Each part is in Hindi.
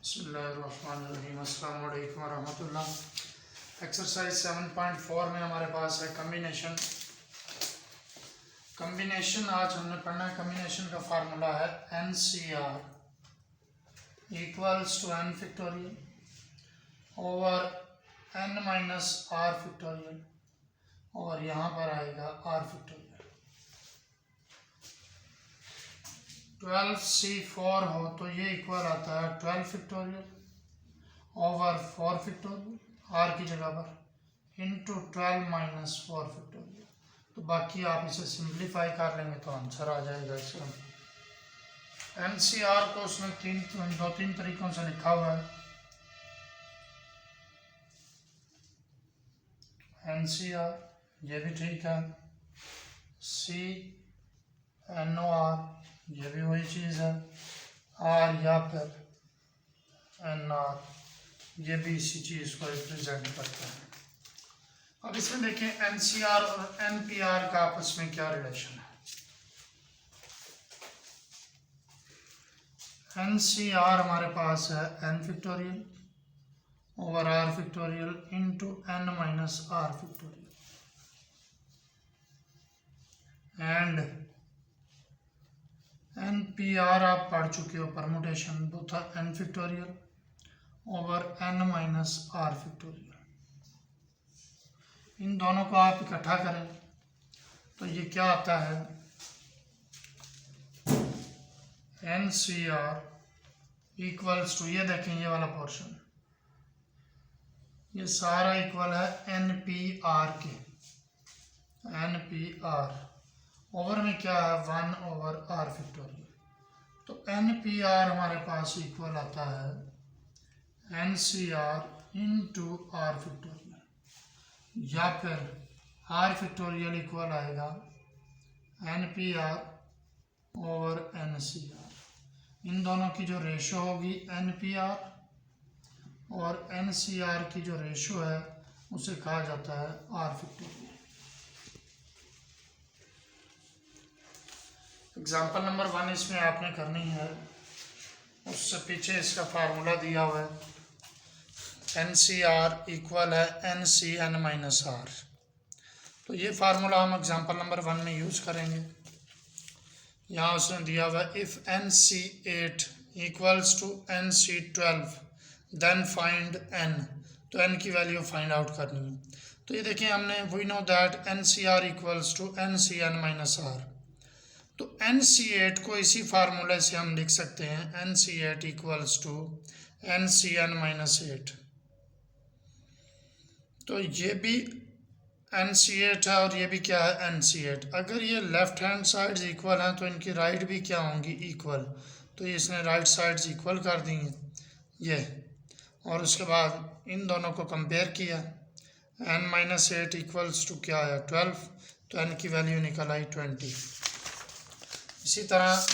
बिस्मिल्लाहिर्रहमानिर्रहीम। अस्सलाम वालेकुम रहमतुल्लाह। एक्सरसाइज 7.4 में हमारे पास है कम्बिनेशन। आज हमने पढ़ना है। कम्बिनेशन का फार्मूला है NCR equals to n factorial over n minus r factorial और यहाँ पर आएगा r फैक्टोरियल। 12C4 हो तो ये इक्वल आता है 12 फैक्टोरियल ओवर 4 फैक्टोरियल r की जगह पर इंटू 12 माइनस 4 फैक्टोरियल। तो बाकी आप इसे सिंप्लीफाई कर लेंगे तो आंसर आ जाएगा इसका। NCR को उसने दो तीन तरीकों से लिखा हुआ है। NCR ये भी ठीक है, CNOR ये भी वही चीज़ है, R या फिर NR ये भी इसी चीज़ को रिप्रेजेंट करता है। अब इसमें देखें NCR और NPR का आपस में क्या रिलेशन है। NCR हमारे पास है n factorial over r factorial into n minus r factorial and NPR आप पढ़ चुके हो परमुटेशन, वो था n factorial over n minus r factorial. इन दोनों को आप इकट्ठा करें तो ये क्या आता है, NCR इक्वल्स टू, ये देखें ये वाला पोर्शन, ये सारा इक्वल है NPR के। NPR ओवर में क्या है 1 ओवर r फैक्टोरियल। तो NPR हमारे पास इक्वल आता है NCR इंटू r फैक्टोरियल या फिर r फैक्टोरियल इक्वल आएगा NPR ओवर NCR। इन दोनों की जो रेशो होगी NPR और NCR की जो रेशो है उसे कहा जाता है r फैक्टोरियल। एग्जाम्पल नंबर 1 इसमें आपने करनी है, उससे पीछे इसका फार्मूला दिया हुआ है। NCR इक्वल है NCN माइनस R। तो ये फार्मूला हम एग्जाम्पल नंबर 1 में यूज़ करेंगे। यहाँ उसने दिया हुआ है if NC8 equals to NC12 then find n। तो n की वैल्यू फाइंड आउट करनी है। तो ये देखिए हमने we know that NCR equals to NCN minus R। तो NC8 को इसी फार्मूले से हम लिख सकते हैं NC8 equals to NCN minus 8। तो ये भी NC8 है और ये भी क्या है NC8। अगर ये लेफ्ट हैंड साइड्स इक्वल हैं तो इनकी राइट भी क्या होंगी इक्वल। तो ये इसने राइट साइड्स इक्वल कर दी हैं ये, और उसके बाद इन दोनों को कंपेयर किया, n माइनस 8 इक्वल्स टू क्या आया 12। तो n की वैल्यू निकल आई 20। इसी तरह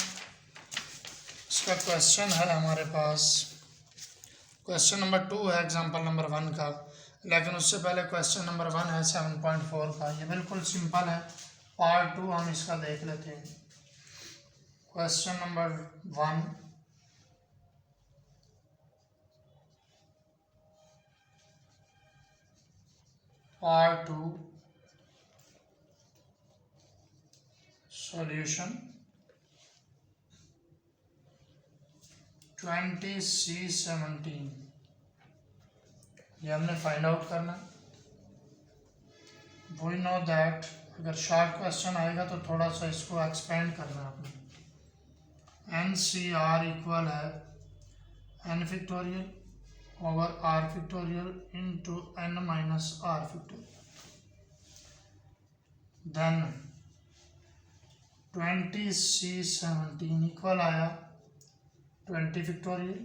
इसका क्वेश्चन है हमारे पास, क्वेश्चन नंबर 2 है एग्जांपल नंबर 1 का, लेकिन उससे पहले क्वेश्चन नंबर 1 है 7.4 का। ये बिल्कुल सिंपल है, पार्ट 2 हम इसका देख लेते हैं। Question number 1, part 2 solution 20C17 ये हमने फाइंड आउट करना। वी नो दैट अगर शॉर्ट क्वेश्चन आएगा तो थोड़ा सा इसको एक्सपेंड करना है आपने। NCR इक्वल है n factorial over r factorial into n minus r factorial. Then 20C17 equal आया 20 factorial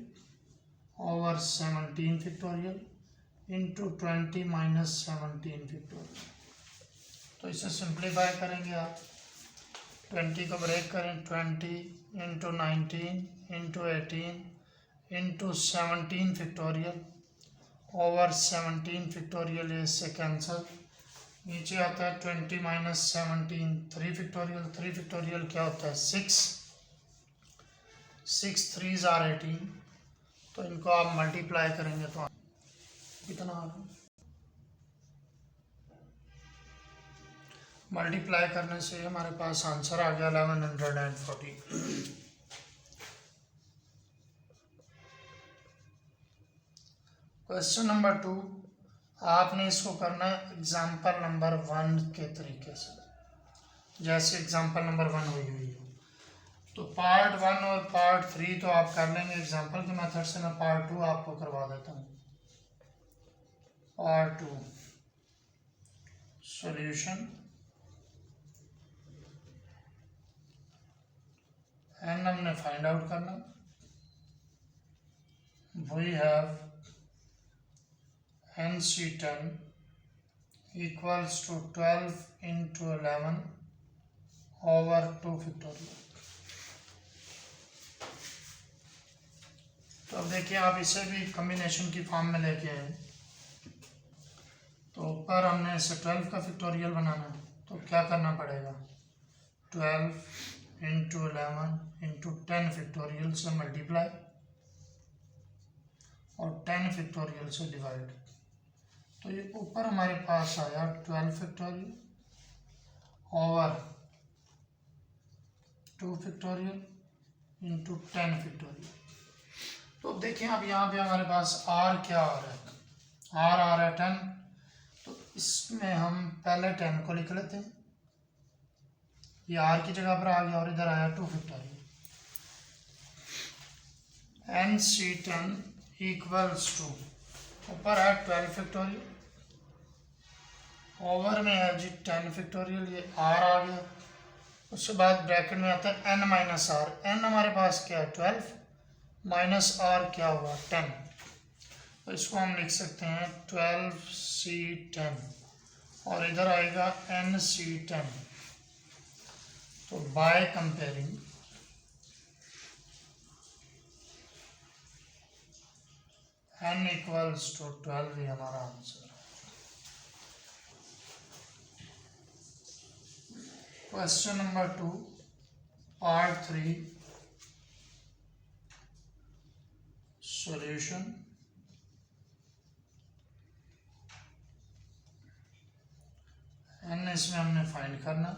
over 17 factorial into 20 minus 17 factorial. तो इसे सिंप्लीफाई करेंगे आप, 20 को ब्रेक करें, 20 into 19 into 18 into 17 factorial over 17 factorial, इससे कैंसिल, नीचे आता है 20 माइनस 17 3 फैक्टोरियल। 3 फैक्टोरियल क्या होता है 6 3s are 18 तो इनको आप मल्टीप्लाई करेंगे तो कितना आ रहा है? मल्टीप्लाई करने से हमारे पास आंसर आ गया 1140। क्वेश्चन नंबर 2, आपने इसको करना है एग्जाम्पल नंबर 1 के तरीके से, जैसे एग्जाम्पल नंबर 1 हुई है। तो पार्ट 1 और पार्ट 3 तो आप कर लेंगे एग्जाम्पल के मेथड से, मैं पार्ट 2 आपको करवा देता हूँ। पार्ट 2 सॉल्यूशन, एन हमने फाइंड आउट करना। We have NC10 equals to 12 into 11 over 2 factorial। तो अब देखिए आप इसे भी कम्बिनेशन की फॉर्म में लेके आए। तो ऊपर हमने इसे 12 का फैक्टोरियल बनाना है, तो क्या करना पड़ेगा, 12 इंटू 11 इंटू 10 फैक्टोरियल से मल्टीप्लाई और 10 फैक्टोरियल से डिवाइड। तो ये ऊपर हमारे पास आया 12 factorial over 2 factorial into 10 factorial. तो देखिए अब यहाँ पे हमारे पास r क्या आ रहा है, r आ रहा है 10। तो इसमें हम पहले 10 को लिख लेते हैं, ये r की जगह पर आ गया, और इधर आया 2 फैक्टोरियल। NC10 इक्वल्स टू, ऊपर है 12 फैक्टोरियल, ओवर में है जी 10 फैक्टोरियल, ये r आ गया। उसके बाद ब्रैकेट में आता है n माइनस आर। n हमारे पास क्या है 12, माइनस r क्या हुआ 10। तो इसको हम लिख सकते हैं 12C10, और इधर आएगा NC10। तो by comparing n equals to 12 ही हमारा आंसर है। Question number 2 part 3 solution, n इसमें हमने फाइंड करना।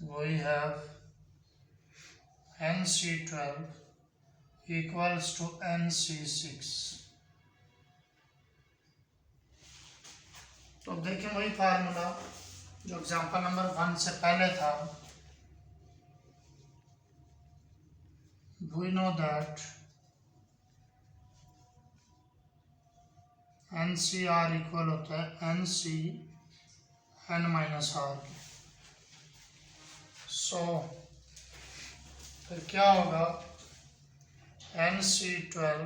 We have NC12 equals to NC6। तो अब देखें वही फार्मूला जो एग्जाम्पल नंबर 1 से पहले था। We know that NCR equal होता है NC n माइनस आर के। सो फिर क्या होगा, NC12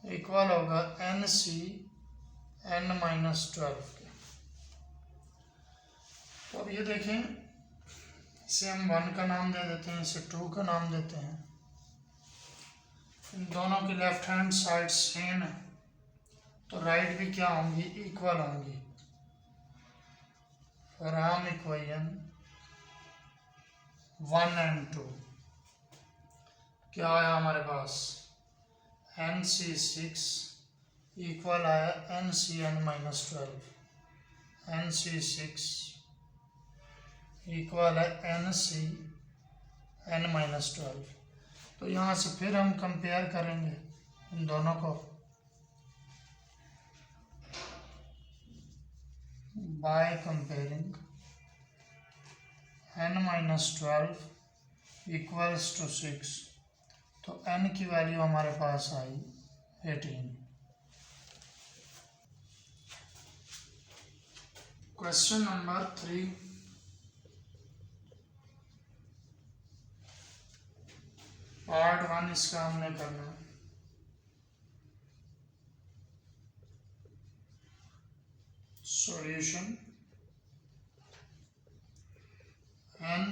इक्वल होगा NC n माइनस 12 के। तो अब ये देखें, इसे हम 1 का नाम दे देते हैं, इसे 2 का नाम देते हैं। इन दोनों की लेफ्ट हैंड साइड सेम है, तो राइट भी क्या होंगी, इक्वल होंगी। फ्रॉम इक्वेशन 1 एंड 2 क्या आया हमारे पास, NC6 इक्वल आया NCn माइनस 12। NC6 इक्वल है NCn माइनस 12। तो यहाँ से फिर हम कंपेयर करेंगे इन दोनों को, by comparing n minus 12 equals to 6। तो n की वैल्यू हमारे पास आई 18। क्वेश्चन नंबर 3 पार्ट 1 इसका हमने करना है। सॉल्यूशन, n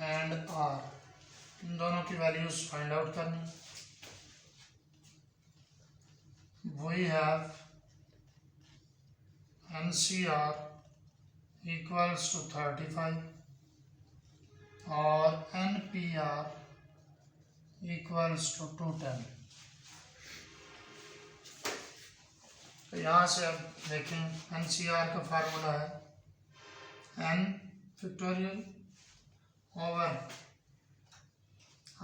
एंड r, इन दोनों की वैल्यूज फाइंड आउट करनी। We have NCR equals to 35 और NPR इक्वल्स टू 210। तो यहाँ से अब देखें NCR का फार्मूला है n factorial over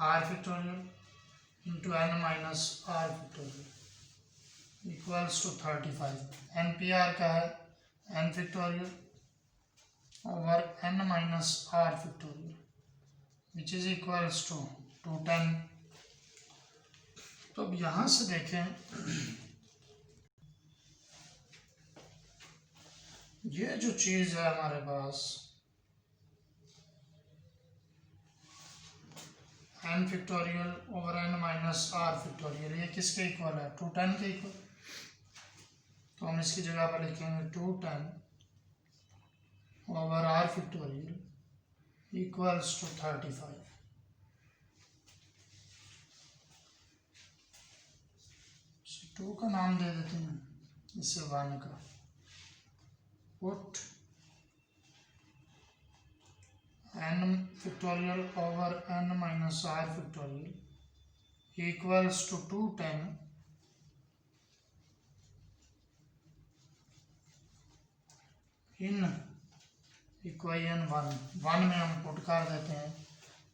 r factorial into n minus r factorial equals to 35। NPR का है n factorial over n minus r factorial which is equals to 210। तो अब यहाँ से देखें ये जो चीज़ है हमारे पास n factorial over n minus r factorial, ये किसके इक्वल है? 210 के इक्वल। तो हम इसकी जगह पर लिखेंगे 210 over r factorial equals to 35। Two का नाम दे देते हैं इससे 1 का। Put n factorial over n minus r factorial equals to 210 in equation 1 में हम पुट कर देते हैं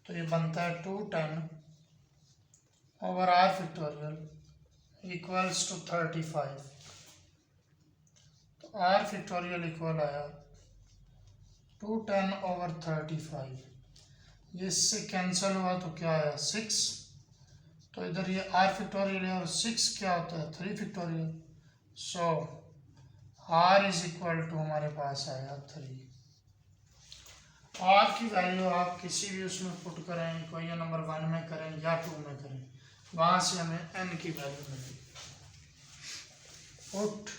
तो ये बनता है 210 over r factorial equals to 35। तो r फैक्टोरियल इक्वल आया 210 ओवर 35। ये इससे कैंसिल हुआ तो क्या आया 6। तो इधर ये r फैक्टोरियल है और 6 क्या होता है 3 factorial. So r is equal to हमारे पास आया 3। r की वैल्यू आप किसी भी उसमें पुट करें, कोई नंबर 1 में करें या 2 में करें, वहाँ से हमें n की वैल्यू मिलेगी। Put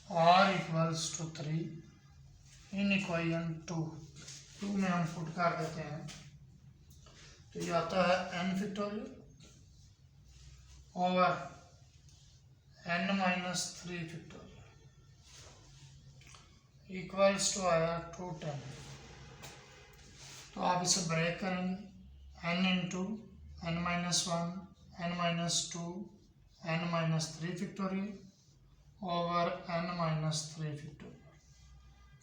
r equals to 3 in equation 2 में हम पुट कर देते हैं तो ये आता है n factorial over n minus 3 factorial equals to आया 210। तो आप इसे ब्रेक करेंगे n into n minus 1 n minus 2 n minus 3 factorial over n minus 3 factorial.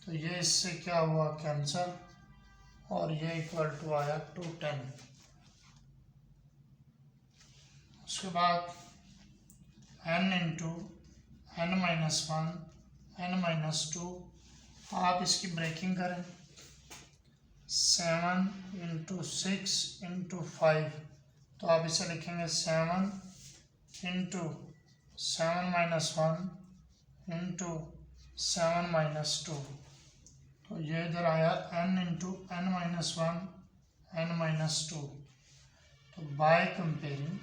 तो ये इससे क्या हुआ कैंसल और ये इक्वल टू आया 210। उसके बाद n into n minus 1 n minus 2 आप इसकी ब्रेकिंग करें 7 इंटू 6 इंटू 5। तो आप इसे लिखेंगे 7 इंटू 7 माइनस 1 इंटू 7 माइनस 2। तो ये इधर आया n into n minus 1 n minus 2। तो by comparing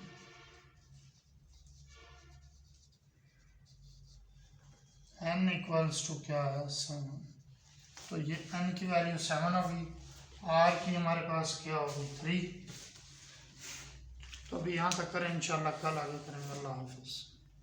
n equals to क्या है 7। तो ये n की वैल्यू 7 होगी, r की हमारे पास क्या होगी 3। तो अभी यहाँ तक करें, इंशाल्लाह कल आगे करेंगे। अल्लाह हाफिज़।